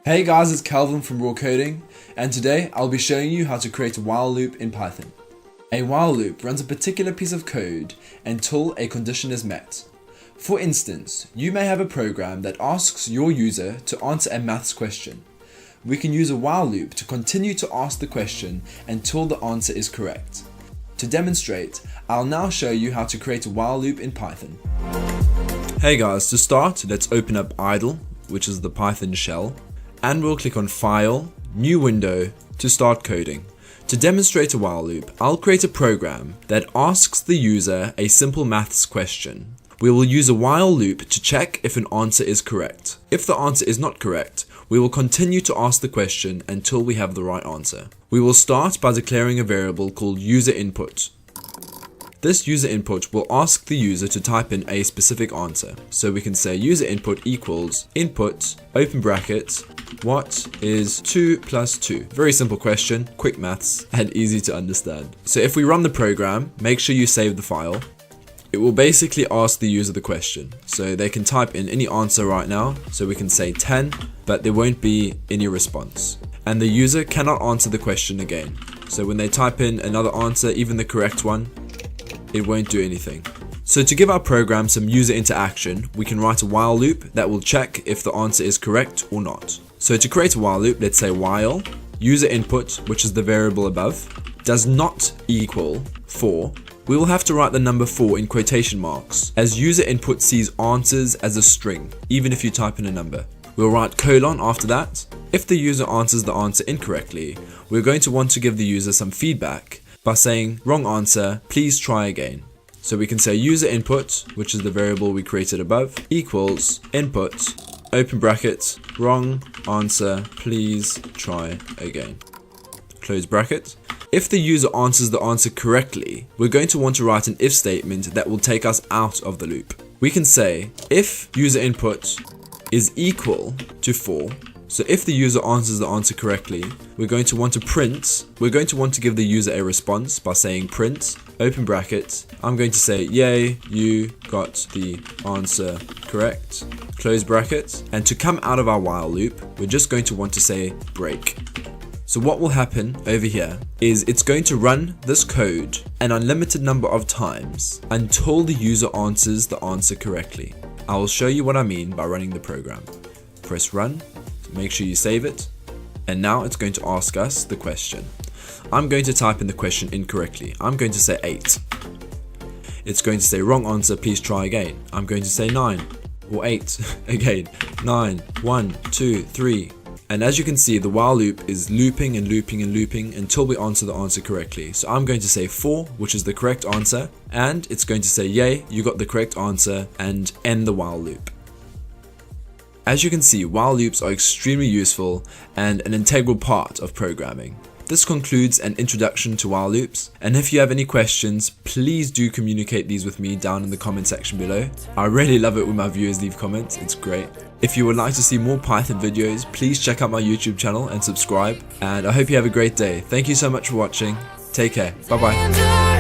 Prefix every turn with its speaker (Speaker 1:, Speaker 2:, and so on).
Speaker 1: Hey guys, it's Calvin from Raw Coding, and today I'll be showing you how to create a while loop in Python. A while loop runs a particular piece of code until a condition is met. For instance, you may have a program that asks your user to answer a maths question. We can use a while loop to continue to ask the question until the answer is correct. To demonstrate, I'll now show you how to create a while loop in Python. Hey guys, to start, let's open up idle, which is the Python shell. And we'll click on File, New Window to start coding. To demonstrate a while loop, I'll create a program that asks the user a simple maths question. We will use a while loop to check if an answer is correct. If the answer is not correct, we will continue to ask the question until we have the right answer. We will start by declaring a variable called user input. This user input will ask the user to type in a specific answer. So we can say user input equals input, open brackets, what is 2 plus 2? Very simple question, quick maths, and easy to understand. So if we run the program, make sure you save the file. It will basically ask the user the question. So they can type in any answer right now. So we can say 10, but there won't be any response. And the user cannot answer the question again. So when they type in another answer, even the correct one, it won't do anything. So to give our program some user interaction, we can write a while loop that will check if the answer is correct or not. So to create a while loop, let's say while user input, which is the variable above, does not equal 4. We will have to write the number 4 in quotation marks, as user input sees answers as a string, even if you type in a number. We'll write colon after that. If the user answers the answer incorrectly, we're going to want to give the user some feedback by saying, wrong answer, please try again. So we can say user input, which is the variable we created above, equals input, open bracket, wrong answer, please try again. Close bracket. If the user answers the answer correctly, we're going to want to write an if statement that will take us out of the loop. We can say if user input is equal to 4, so if the user answers the answer correctly, we're going to want to give the user a response by saying print, open bracket, I'm going to say, yay, you got the answer correct, close bracket. And to come out of our while loop, we're just going to want to say break. So what will happen over here is it's going to run this code an unlimited number of times until the user answers the answer correctly. I will show you what I mean by running the program. Press run. Make sure you save it, and now it's going to ask us the question. I'm going to type in the question incorrectly. I'm going to say 8. It's going to say wrong answer, please try again. I'm going to say 9 or 8 again. 9, 1, 2, 3. And as you can see, the while loop is looping and looping and looping until we answer the answer correctly. So I'm going to say 4, which is the correct answer, and it's going to say yay, you got the correct answer, and end the while loop. As you can see, while loops are extremely useful and an integral part of programming. This concludes an introduction to while loops, and if you have any questions, please do communicate these with me down in the comment section below. I really love it when my viewers leave comments, it's great. If you would like to see more Python videos, please check out my YouTube channel and subscribe, and I hope you have a great day. Thank you so much for watching, take care, bye bye.